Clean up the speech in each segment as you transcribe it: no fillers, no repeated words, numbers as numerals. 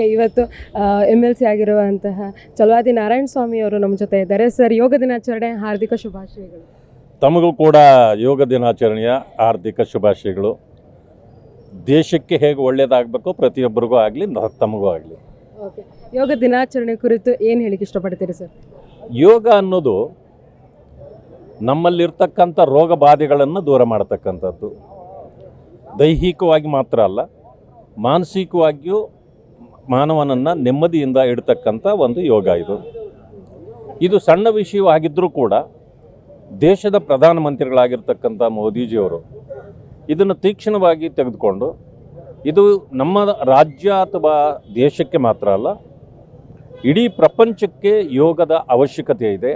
ಇವತ್ತು MLC ಆಗಿರುವಂತಹ ಚಲವಾದಿ ನಾರಾಯಣ ಸ್ವಾಮಿ ಅವರು ನಮ್ಮ ಜೊತೆ ಇದ್ದಾರೆ. ಸರ್, ಯೋಗ ದಿನಾಚರಣೆ ಹಾರ್ದಿಕ ಶುಭಾಶಯಗಳು. ತಮಗೂ ಕೂಡ ಯೋಗ ದಿನಾಚರಣೆಯ ಹಾರ್ದಿಕ ಶುಭಾಶಯಗಳು. ದೇಶಕ್ಕೆ ಹೇಗೆ ಒಳ್ಳೆಯದಾಗಬೇಕು ಪ್ರತಿಯೊಬ್ಬರಿಗೂ ಆಗಲಿ, ತಮಗೂ ಆಗಲಿ. ಓಕೆ, ಯೋಗ ದಿನಾಚರಣೆ ಕುರಿತು ಏನು ಹೇಳಿಕ್ಕೆ ಇಷ್ಟಪಡ್ತೀರಿ ಸರ್? ಯೋಗ ಅನ್ನೋದು ನಮ್ಮಲ್ಲಿರ್ತಕ್ಕಂಥ ರೋಗ ಬಾಧೆಗಳನ್ನು ದೂರ ಮಾಡತಕ್ಕಂಥದ್ದು. ದೈಹಿಕವಾಗಿ ಮಾತ್ರ ಅಲ್ಲ, ಮಾನಸಿಕವಾಗಿಯೂ ಮಾನವನನ್ನು ನೆಮ್ಮದಿಯಿಂದ ಇಡ್ತಕ್ಕಂಥ ಒಂದು ಯೋಗ ಇದು ಸಣ್ಣ ವಿಷಯವಾಗಿದ್ದರೂ ಕೂಡ ದೇಶದ ಪ್ರಧಾನಮಂತ್ರಿಗಳಾಗಿರ್ತಕ್ಕಂಥ ಮೋದಿಜಿಯವರು ಇದನ್ನು ತೀಕ್ಷ್ಣವಾಗಿ ತೆಗೆದುಕೊಂಡು ಇದು ನಮ್ಮ ರಾಜ್ಯ ಅಥವಾ ದೇಶಕ್ಕೆ ಮಾತ್ರ ಅಲ್ಲ, ಇಡೀ ಪ್ರಪಂಚಕ್ಕೆ ಯೋಗದ ಅವಶ್ಯಕತೆ ಇದೆ.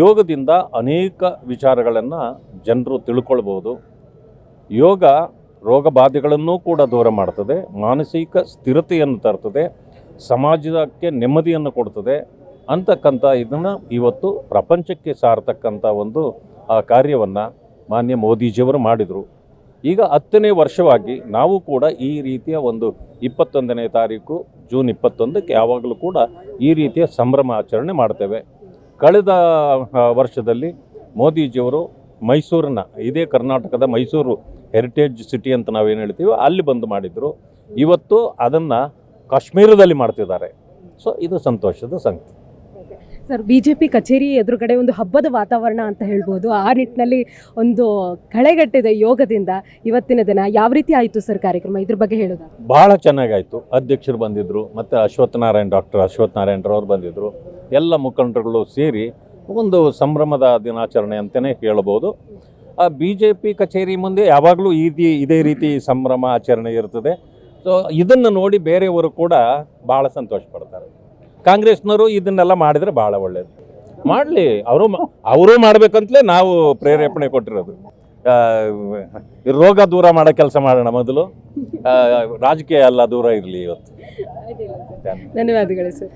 ಯೋಗದಿಂದ ಅನೇಕ ವಿಚಾರಗಳನ್ನು ಜನರು ತಿಳ್ಕೊಳ್ಬೋದು. ಯೋಗ ರೋಗ ಬಾಧೆಗಳನ್ನೂ ಕೂಡ ದೂರ ಮಾಡ್ತದೆ, ಮಾನಸಿಕ ಸ್ಥಿರತೆಯನ್ನು ತರ್ತದೆ, ಸಮಾಜಕ್ಕೆ ನೆಮ್ಮದಿಯನ್ನು ಕೊಡ್ತದೆ ಅಂತಕ್ಕಂಥ ಇದನ್ನು ಇವತ್ತು ಪ್ರಪಂಚಕ್ಕೆ ಸಾರತಕ್ಕಂಥ ಒಂದು ಕಾರ್ಯವನ್ನು ಮಾನ್ಯ ಮೋದಿಜಿಯವರು ಮಾಡಿದರು. ಈಗ 10ನೇ ವರ್ಷವಾಗಿ ನಾವು ಕೂಡ ಈ ರೀತಿಯ ಒಂದು 21ನೇ ತಾರೀಕು ಜೂನ್ 21ಕ್ಕೆ ಯಾವಾಗಲೂ ಕೂಡ ಈ ರೀತಿಯ ಸಂಭ್ರಮ ಆಚರಣೆ ಮಾಡ್ತೇವೆ. ಕಳೆದ ವರ್ಷದಲ್ಲಿ ಮೋದಿಜಿಯವರು ಮೈಸೂರನ್ನ, ಇದೇ ಕರ್ನಾಟಕದ ಮೈಸೂರು ಹೆರಿಟೇಜ್ ಸಿಟಿ ಅಂತ ನಾವೇನು ಹೇಳ್ತೀವೋ ಅಲ್ಲಿ ಬಂದು ಮಾಡಿದರು. ಇವತ್ತು ಅದನ್ನು ಕಾಶ್ಮೀರದಲ್ಲಿ ಮಾಡ್ತಿದ್ದಾರೆ. ಸೊ ಇದು ಸಂತೋಷದ ಸಂಗತಿ. ಸರ್, BJP ಕಚೇರಿ ಎದುರುಗಡೆ ಒಂದು ಹಬ್ಬದ ವಾತಾವರಣ ಅಂತ ಹೇಳ್ಬೋದು. ಆ ನಿಟ್ಟಿನಲ್ಲಿ ಒಂದು ಕಳೆಗಟ್ಟಿದೆ ಯೋಗದಿಂದ. ಇವತ್ತಿನ ದಿನ ಯಾವ ರೀತಿ ಆಯಿತು ಸರ್ ಕಾರ್ಯಕ್ರಮ? ಇದ್ರ ಬಗ್ಗೆ ಹೇಳೋದು ಭಾಳ ಚೆನ್ನಾಗಾಯಿತು. ಅಧ್ಯಕ್ಷರು ಬಂದಿದ್ದರು, ಮತ್ತು ಡಾಕ್ಟರ್ ಅಶ್ವಥ್ ನಾರಾಯಣರವ್ರು ಬಂದಿದ್ದರು. ಎಲ್ಲ ಮುಖಂಡರುಗಳು ಸೇರಿ ಒಂದು ಸಂಭ್ರಮದ ದಿನಾಚರಣೆ ಅಂತಲೇ ಹೇಳ್ಬೋದು. BJP ಕಚೇರಿ ಮುಂದೆ ಯಾವಾಗಲೂ ಇದೇ ರೀತಿ ಸಂಭ್ರಮ ಆಚರಣೆ ಇರ್ತದೆ. ಸೊ ಇದನ್ನು ನೋಡಿ ಬೇರೆಯವರು ಕೂಡ ಭಾಳ ಸಂತೋಷ ಪಡ್ತಾರೆ. ಕಾಂಗ್ರೆಸ್ನವರು ಇದನ್ನೆಲ್ಲ ಮಾಡಿದರೆ ಭಾಳ ಒಳ್ಳೆಯದು. ಮಾಡಲಿ, ಅವರು ಮಾಡಬೇಕಂತಲೇ ನಾವು ಪ್ರೇರೇಪಣೆ ಕೊಟ್ಟಿರೋದು. ರೋಗ ದೂರ ಮಾಡೋ ಕೆಲಸ ಮಾಡೋಣ ಮೊದಲು, ರಾಜಕೀಯ ಎಲ್ಲ ದೂರ ಇರಲಿ ಇವತ್ತು. ಧನ್ಯವಾದಗಳು ಸರ್.